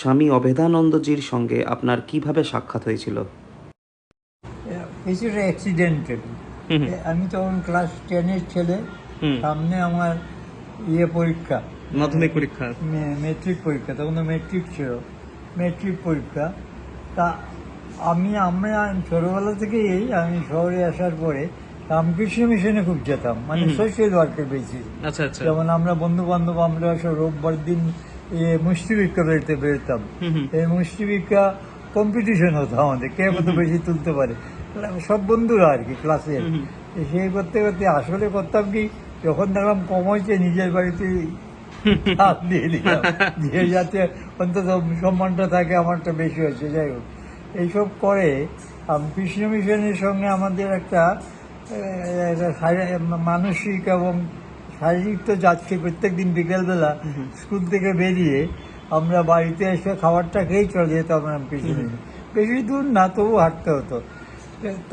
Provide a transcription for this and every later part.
স্বামী অভেদানন্দজির সঙ্গে আপনার কিভাবে সাক্ষাৎ হয়েছিল? কিছুটা অ্যাক্সিডেন্টাল। হুম আমি তখন ক্লাস 10-এর ছেলে। হুম। সামনে আমার পরীক্ষা, মাধ্যমিক পরীক্ষা। মেট্রিক পরীক্ষা, তখন তো মেট্রিক ছিল, মেট্রিক পরীক্ষা। তা আমরা ছোটোবেলা থেকেই আমি শহরে আসার পরে রামকৃষ্ণ মিশনে খুব যেতাম, মানে সোশ্যাল ওয়ার্কের বেসিস। আচ্ছা আচ্ছা। যেমন আমরা বন্ধু বান্ধব আমরা সব রোববার দিন মুষ্টি ভিক্ষা বেরোতাম। এই মুষ্টি ভিক্ষা কম্পিটিশন হতো আমাদের, কে কত বেশি তুলতে পারে, সব বন্ধুরা আর কি ক্লাসে। সেই করতে করতে আসলে করতাম কি, যখন দেখলাম কম হয়েছে নিজের বাড়িতে হাত দিয়ে দিলাম, যে যাতে অন্তত সম্মানটা থাকে আমারটা বেশি হয়েছে। যাই হোক, এইসব করে কৃষ্ণ মিশনের সঙ্গে আমাদের একটা মানসিক এবং শারীরিক তো যাচ্ছে। প্রত্যেক দিন বিকেলবেলা স্কুল থেকে বেরিয়ে আমরা বাড়িতে এসে খাবারটা খেয়েই চলে যেতাম রামকৃষ্ণ মিশনে। বেশি দূর না, তবু হাঁটতে হতো।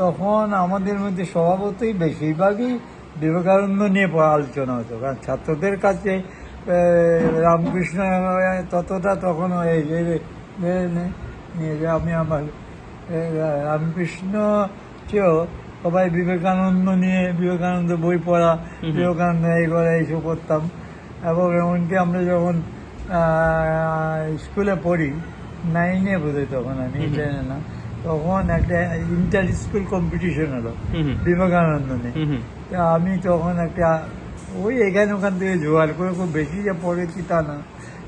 তখন আমাদের মধ্যে স্বভাবতই বেশিরভাগই বিবেকানন্দ নিয়ে আলোচনা হতো, কারণ ছাত্রদের কাছে রামকৃষ্ণ ততটা তখন আমি আমার রামকৃষ্ণ চেয়েও সবাই বিবেকানন্দ নিয়ে, বিবেকানন্দ বই পড়া, বিবেকানন্দ এই করা, এইসব করতাম। এবং এমনকি আমরা যখন স্কুলে পড়ি, 9-এ বোধহয় তখন, আমি 10-এ না, তখন একটা ইন্টার স্কুল কম্পিটিশন হলো বিবেকানন্দ নিয়ে। আমি তখন একটা ওই এখানে ওখান থেকে জোগাড় করে, খুব বেশি যে পড়েছি তা না,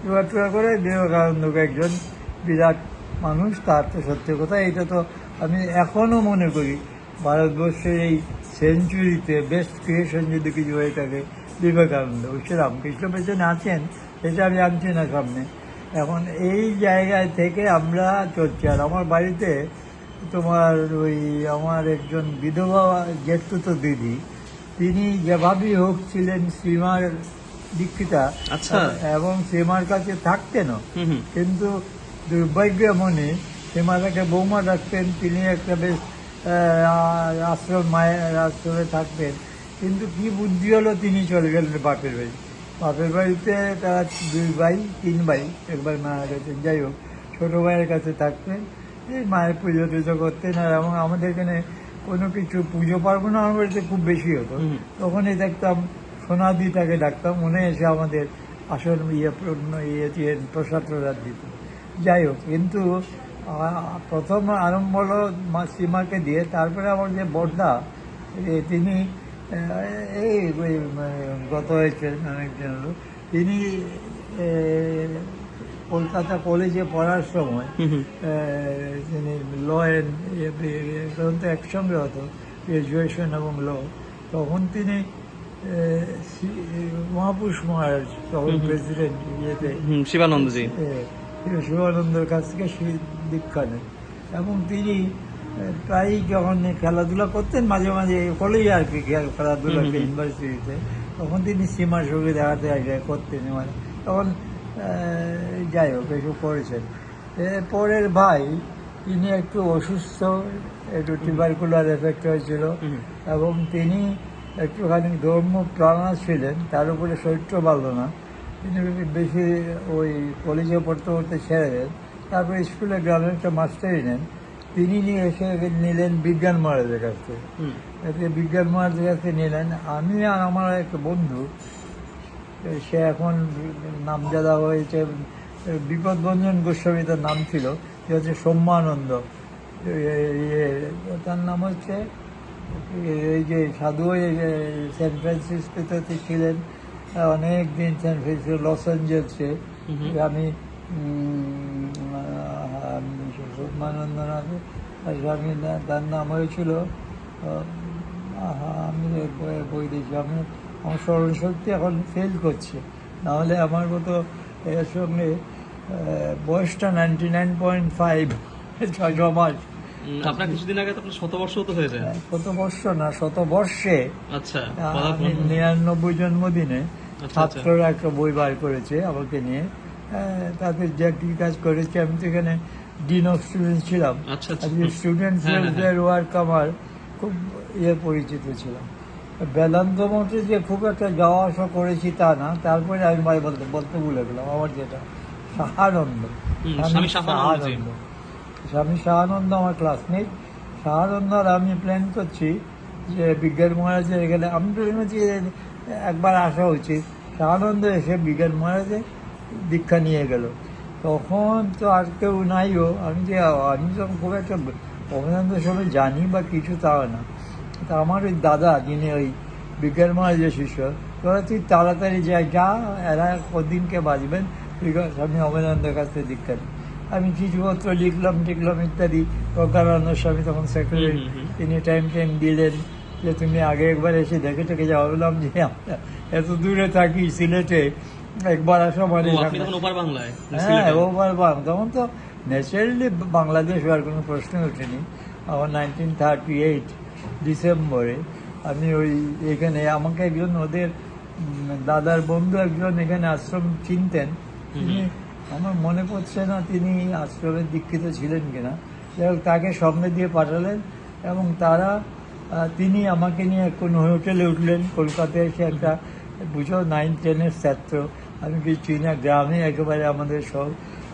জোগাড় টোগাড় করে বিবেকানন্দকে একজন বিরাট মানুষ, তার তো সত্যি কথা, এটা তো আমি এখনও মনে করি ভারতবর্ষের এই সেঞ্চুরিতে বেস্ট ক্রিয়েশন যদি কিছু হয়ে থাকে বিবেকানন্দ। অবশ্যই রামকৃষ্ণ পেছনে আছেন, এটা আমি আনছি না সামনে। এখন এই জায়গায় থেকে আমরা চলছি। আর আমার বাড়িতে তোমার ওই আমার একজন বিধবা জ্যেষ্ঠত দিদি, তিনি যেভাবেই হোক ছিলেন শ্রীমার দীক্ষিতা। আচ্ছা। এবং শ্রীমার কাছে থাকতেনও, কিন্তু দুর্ভাগ্য এমনই, শ্রীমা তাকে বৌমা ডাকতেন, তিনি একটা বেশ আশ্রম, মায়ের আশ্রমে থাকতেন। কিন্তু কি বুদ্ধি হলো, তিনি চলে গেলেন বাপের বাড়ি। বাপের বাড়িতে তারা 2 ভাই 3 ভাই, একবার মারা গেছেন। যাই হোক, ছোটো ভাইয়ের কাছে থাকতেন, এই মায়ের পুজো টুজো করতেন। আর এবং আমাদের এখানে কোনো কিছু পুজো পার্বণ আমার বাড়িতে খুব বেশি হতো, তখনই দেখতাম সোনাদি তাকে ডাকতাম, মনে এসে আমাদের আসল প্রসাদ প্রসাদ দিত। যাই হোক, কিন্তু প্রথম আরম্ভ হলো সীমাকে দিয়ে। তারপরে আমার যে বড়দা, তিনি এই গত হয়েছেন অনেকদিন হলো, তিনি কলকাতা কলেজে পড়ার সময় তিনি ল তখন তো একসঙ্গে হতো, গ্রাজুয়েশন এবং ল। তখন তিনি মহাপুরুষ মহারাজ, তখন প্রেসিডেন্ট শিবানন্দজি, শিবানন্দের কাছ থেকে দীক্ষা নেন। এবং তিনি প্রায়ই যখন খেলাধুলা করতেন, মাঝে মাঝে কলেজে আর কি খেলাধুলা ইউনিভার্সিটিতে, তখন তিনি সীমার সঙ্গে দেখাতে করতেন। মানে তখন যাই হোক, এসব করেছেন। পরের ভাই, তিনি একটু অসুস্থ, একটু টিউবারকুলার এফেক্ট হয়েছিল, এবং তিনি একটুখানি ধর্ম প্রাণা ছিলেন, তার উপরে শরীরটা ভালো না। তিনি বেশি ওই কলেজে পড়তে পড়তে ছেড়ে দেন। তারপরে স্কুলে গ্রামের একটা মাস্টারই নেন, তিনি নিয়ে এসে নিলেন বিজ্ঞান মহারাজের কাছ থেকে। বিজ্ঞান মহারাজের কাছ থেকে নিলেন। আমি আর আমার একটা বন্ধু, সে এখন নামজাদা হয়েছে, বিপদভঞ্জন গোস্বামী তার নাম ছিল, সে হচ্ছে সৌম্যানন্দ। তার নাম হচ্ছে, এই যে সাধু সেন্ট ফ্রান্সিসকোতে ছিলেন অনেক দিন, সেন্ট ফ্রান্সিসকো, লস অ্যাঞ্জেলসে। আমি সৌম্যানন্দনাথ স্বামী, তার নাম হয়েছিল, আমি বই দিয়েছি। আমার স্মরণশক্তি এখন ফেল করছে, নাহলে আমার মতো এর সঙ্গে বয়সটা 99.5, 6 মাস। আপনার কিছুদিন আগে তো আপনার শতবর্ষ তো হয়েছে। শতবর্ষ না, শতবর্ষে। আচ্ছা, আমি 99 জন্মদিনে ছাত্ররা একটা বই বার করেছে আমাকে নিয়ে, তাদের যে কি কাজ করেছে। আমি তো এখানে ডিন অফ স্টুডেন্টস ছিলাম, স্টুডেন্টসদের ওয়ার্ক আমার খুব পরিচিত ছিলাম। বেদান্ত মঠে যে খুব একটা যাওয়া আসা করেছি তা না, তারপরে আমি বলতে ভুলে গেলাম। আমার যেটা সাহানন্দ, স্বামী শাহানন্দ জি। স্বামী শাহানন্দ আমার ক্লাসমেট। শাহানন্দ আর আমি প্ল্যান করছি যে বিজ্ঞান মহারাজের এখানে, আমি তো ভেবেছি একবার আসা উচিত। শাহানন্দ এসে বিজ্ঞান মহারাজে দীক্ষা নিয়ে গেল, তখন তো আর কেউ নাইও। আমি যখন খুব একটা অভিনন্দ সবাই জানি বা কিছু তাও না। তা আমার ওই দাদা, যিনি ওই বিজ্ঞান মহারাজের শিষ্য, তোরা তুই তাড়াতাড়ি যা, এরা কদিনকে বাঁচবেন, তুই স্বামী অভয়ানন্দের কাছ থেকে দীক্ষা নিই। আমি চিঠিপত্র লিখলাম ইত্যাদি। প্রজ্ঞানন্দ স্বামী তখন সেক্রেটারি, তিনি টাইম দিলেন যে তুমি আগে একবার এসে দেখে টেকে যাও। বললাম যে আমরা এত দূরে থাকি সিলেটে, একবার আসা মানে আপনি তখন ওপার বাংলায়, হ্যাঁ ওপার বাংলা। তখন তো ন্যাচারালি বাংলাদেশ হওয়ার কোনো প্রশ্ন ওঠেনি। আমার 1938 ডিসেম্বরে আমি ওই এখানে, আমাকে একজন ওদের দাদার বন্ধু একজন এখানে আশ্রম চিনতেন, তিনি, আমার মনে পড়ছে না তিনি আশ্রমের দীক্ষিত ছিলেন কিনা, যাই হোক তাকে সঙ্গে দিয়ে পাঠালেন এবং তিনি আমাকে নিয়ে কোনো হোটেলে উঠলেন। কলকাতায় এসে একটা বুঝো 9-10-এর ছাত্র, আমি কি চিনা, গ্রামে একেবারে আমাদের সব,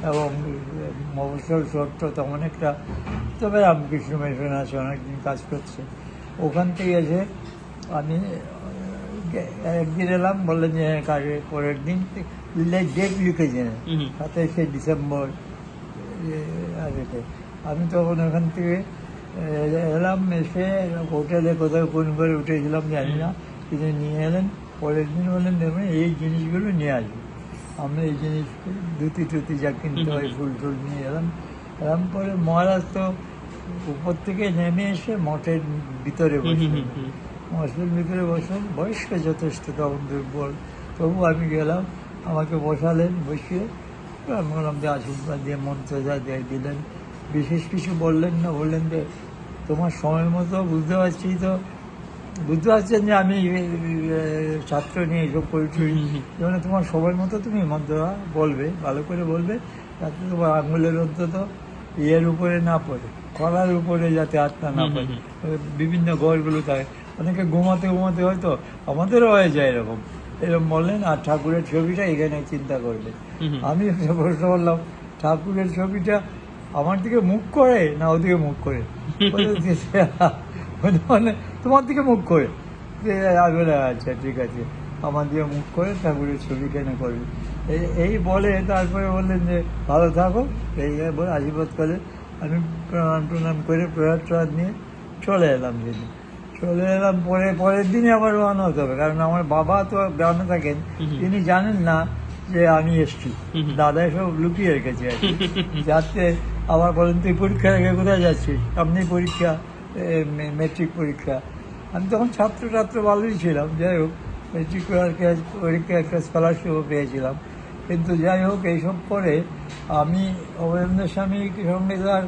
এবং মফস্বল ছোট্ট তখন একটা, তবে রামকৃষ্ণ মিশন আছে, অনেকদিন কাজ করছে। ওখান থেকে এসে আমি একদিন এলাম, বললেন যে কাজে পরের দিন ডেট লিখেছেন 27শে ডিসেম্বর। আমি তখন ওখান থেকে এলাম, এসে হোটেলে কোথাও কোন করে উঠেছিলাম জানি না, তিনি নিয়ে এলেন। পরের দিন বললেন দেখবেন এই জিনিসগুলো নিয়ে আসবে, আমরা এই জিনিস ধুতি যা কিনতে হয়, ফুল টুল নিয়ে এলাম। পরে মহারাজ তো উপর থেকে নেমে এসে মঠের ভিতরে বসলেন, মঠের ভিতরে বসলেন, বয়স্ক যথেষ্ট, তখন দুর্বল, তবু আমি গেলাম, আমাকে বসালেন, বসিয়ে আমি বললাম যে আশীর্বাদ দিয়ে মন্ত্র যা দিলেন, বিশেষ কিছু বললেন না। বললেন যে তোমার সময় মতো বুঝতে পারছেন যে আমি ছাত্র নিয়ে এইসব করেছি, যেমন তোমার সময় মতো তুমি মন্ত্র বলবে, ভালো করে বলবে, যাতে তোমার আঙুলের অন্তত ইয়ের উপরে না পড়ে, কলার উপরে যাতে হাতটা না পড়ে, বিভিন্ন ঘরগুলো থাকে, অনেকে ঘুমাতে হয়তো, আমাদেরও হয়ে যায় এরকম বললেন। আর ঠাকুরের ছবিটা এখানে চিন্তা করবে। আমি প্রশ্ন করলাম, ঠাকুরের ছবিটা আমার দিকে মুখ করে না ওদিকে মুখ করে? মানে তোমার দিকে মুখ করে। আচ্ছা ঠিক আছে, আমার দিকে মুখ করে ঠাকুরের ছবি কেন করবে, এই বলে তারপরে বললেন যে ভালো থাকো, এই বলে আশীর্বাদ করে আমি প্রণাম করে প্রসাদ নিয়ে চলে এলাম। পরের দিনে আবার রওনা হতে হবে, কারণ আমার বাবা তো গ্রামে থাকেন, তিনি জানেন না যে আমি এসছি, দাদা সব লুকিয়ে রেখেছে আর কি, যাতে আবার বলেন তুই পরীক্ষা রেখে কোথায় যাচ্ছিস, সামনেই পরীক্ষা, মেট্রিক পরীক্ষা। আমি তখন ছাত্র ভালোই ছিলাম, যাই হোক মেট্রিক পরীক্ষা একটা স্কলারশিপও পেয়েছিলাম। কিন্তু যাই হোক এইসব পরে আমি অভয়ানন্দ স্বামীর সঙ্গে তার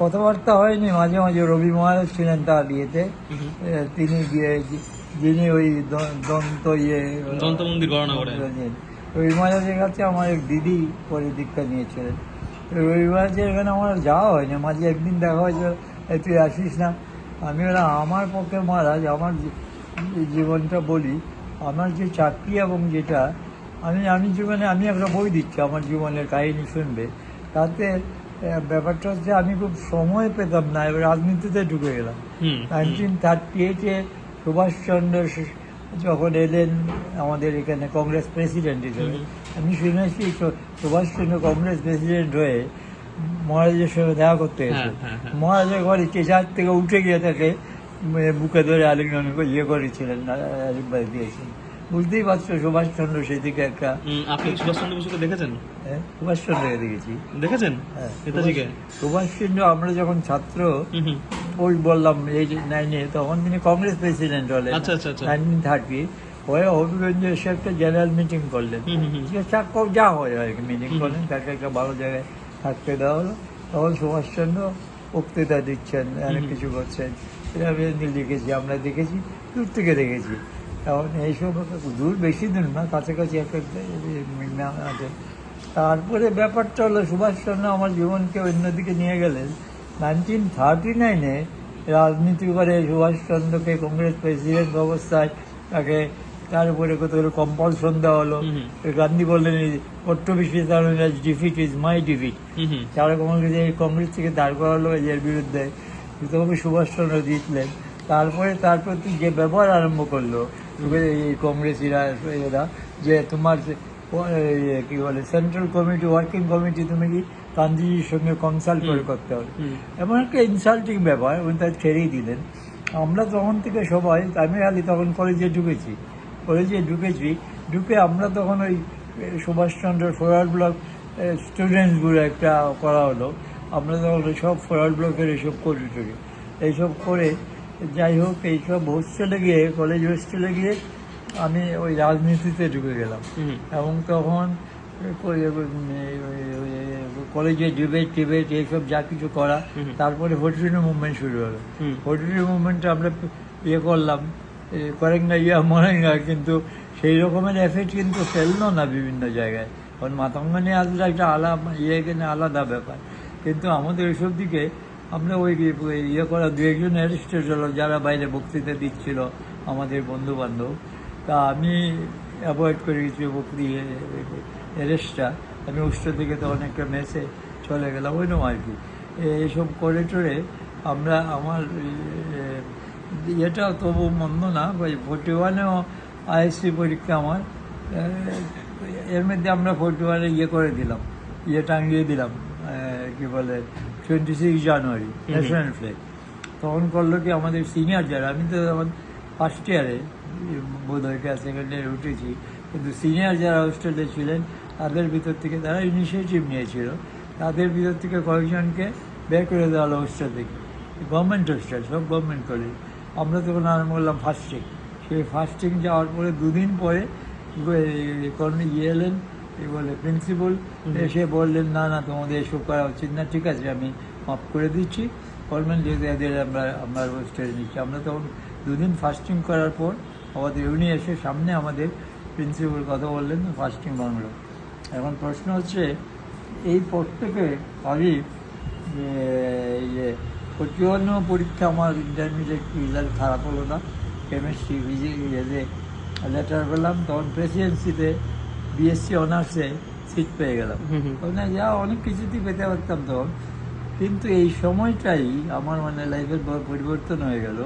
কথাবার্তা হয়নি। মাঝে মাঝে রবি মহারাজ ছিলেন তার বিয়েতে, তিনি যিনি ওই দন্ত মন্দির গণনা করেন, রবি মহারাজের কাছে আমার এক দিদি পরে দীক্ষা নিয়েছিলেন। রবি মহারাজের এখানে আমার যাওয়া হয়নি, মাঝে একদিন দেখা হয়েছিল, তুই আসিস না। আমি বললাম আমার পক্ষে মহারাজ, আমার জীবনটা বলি, আমার যে চাকরি এবং যেটা আমি জীবনে, আমি একটা বই দিচ্ছি আমার জীবনের কাহিনী শুনবে, তাতে ব্যাপারটা হচ্ছে আমি খুব সময় পেতাম না, এবার রাজনীতিতে ঢুকে গেলাম। 1938-এ সুভাষচন্দ্র যখন এলেন আমাদের এখানে কংগ্রেস প্রেসিডেন্ট হিসেবে, আমি শুনেছি সুভাষচন্দ্র কংগ্রেস প্রেসিডেন্ট হয়ে মহারাজের সঙ্গে দেখা করতে এসে মহারাজের ঘরে চেঁচার থেকে উঠে গিয়ে তাকে বুকে ধরে আলিঙ্গন করেছিলেন, আশীর্বাদ দিয়েছিলেন। বুঝতেই পারছো সুভাষচন্দ্র সেদিকে একটা। আপনি সুভাষচন্দ্র বসুকে দেখেছেন? সুভাষচন্দ্রকে দেখেছেন। হ্যাঁ, সুভাষচন্দ্র আমরা যখন ছাত্র, ওই বললাম এই 9-এ, তখন তিনি কংগ্রেস প্রেসিডেন্ট হলেন 1930। হয়ে হবিগঞ্জ এসে একটা জেনারেল মিটিং করলেন, যা হয় আর কি, মিটিং করলেন, তাকে একটা ভালো জায়গায় থাকতে দেওয়া হলো। তখন সুভাষচন্দ্র বক্তৃতা দিচ্ছেন, অনেক কিছু করছেন, এটা আমি লিখেছি, আমরা দেখেছি, দূর থেকে দেখেছি। তখন এইসব দূর, বেশি দূর না, কাছাকাছি একটা আছে। তারপরে ব্যাপারটা হলো সুভাষচন্দ্র আমার জীবনকে অন্যদিকে নিয়ে গেলেন। 1939-এ রাজনীতি করে সুভাষচন্দ্রকে কংগ্রেস প্রেসিডেন্ট অবস্থায় তাকে তার উপরে কত কম্পালশন দেওয়া হলো। গান্ধী বললেন ডিফিট ইজ মাই ডিফিট। তারা কংগ্রেস থেকে দাঁড় করালো এর বিরুদ্ধে, তবে সুভাষচন্দ্র জিতলেন। তারপরে তার প্রতি যে ব্যবহার আরম্ভ করলো এই কংগ্রেসিরা এরা, যে তোমার কি বলে সেন্ট্রাল কমিটি, ওয়ার্কিং কমিটি তুমি কি গান্ধীজির সঙ্গে কনসাল্ট করে করতে হবে, এমন একটা ইনসাল্টিং ব্যাপার। উনি তার ছেড়েই দিলেন। আমরা তখন থেকে সবাই, আমি খালি তখন কলেজে ঢুকেছি, ঢুকে আমরা তখন ওই সুভাষচন্দ্র ফরওয়ার্ড ব্লক স্টুডেন্টসগুলো একটা করা হলো। আমরা তখন সব ফরওয়ার্ড ব্লকের এইসব টরি এইসব করে, যাই হোক এইসব হোস্টেলে গিয়ে, কলেজ হোস্টেলে গিয়ে আমি ওই রাজনীতিতে ঢুকে গেলাম। এবং তখন কলেজে ডিবেট এইসব যা কিছু করা। তারপরে ভোটারি মুভমেন্ট শুরু হলো। ভোটারি মুভমেন্টে আমরা করলাম, করেঙ্গা মরেঙ্গা, কিন্তু সেই রকমের এফেক্ট কিন্তু ফেললো না বিভিন্ন জায়গায়। কারণ মাতঙ্গা নিয়ে আসলে একটা এখানে আলাদা ব্যাপার। কিন্তু আমাদের ওইসব দিকে আমরা ওই করা দু একজন অ্যারেস্টেড হলো, যারা বাইরে বক্তৃতা দিচ্ছিল, আমাদের বন্ধু বান্ধব। তা আমি অ্যাভয়েড করে গেছি অ্যারেস্টটা। আমি উষ্টা থেকে তো অনেকটা মেসে চলে গেলাম, ওইরকম আর কি। এইসব করে টরে আমরা আমার এটাও তবু মন্দ না। 41-এও আইএসসি পরীক্ষা আমার, এর মধ্যে আমরা 41-এ করে দিলাম, টাঙিয়ে দিলাম, কি বলে 26 জানুয়ারি ন্যাশনাল ফ্ল্যাগ। তখন করলো কি আমাদের সিনিয়র যারা, আমি তো আমার ফার্স্ট ইয়ারে বোধহয় সেকেন্ড ইয়ারে উঠেছি, কিন্তু সিনিয়র যারা হোস্টেলে ছিলেন তাদের ভিতর থেকে, তারা ইনিশিয়েটিভ নিয়েছিল, তাদের ভিতর থেকে কয়েকজনকে বের করে দেওয়া হলো হোস্টেল থেকে। গভর্নমেন্ট হোস্টেল, সব গভর্নমেন্ট কলেজ। আমরা তখন আরম্ভ করলাম ফাস্টিং। সেই ফাস্টিং যাওয়ার পরে দুদিন পরে এলেন বলে প্রিন্সিপাল, এসে বললেন না তোমাদের এসব করা উচিত না, ঠিক আছে আমি মাফ করে দিচ্ছি, গভর্নমেন্ট যেহেতু এদের আমরা হোস্টেলে নিচ্ছি। আমরা তখন দুদিন ফাস্টিং করার পর আমাদের উনি এসে সামনে আমাদের প্রিন্সিপাল কথা বললেন, ফাস্টিং ভাঙলো। এখন প্রশ্ন হচ্ছে, এই পর থেকে আমি 41 পরীক্ষা আমার ইন্টারমিডিয়েট রেজাল্ট খারাপ হলো না, কেমিস্ট্রি লেটার পেলাম। তখন প্রেসিডেন্সিতে বিএসসি অনার্সে সিট পেয়ে গেলাম। যা অনেক কিছুতেই পেতে পারতাম তখন, কিন্তু এই সময়টাই আমার লাইফের পরিবর্তন হয়ে গেল।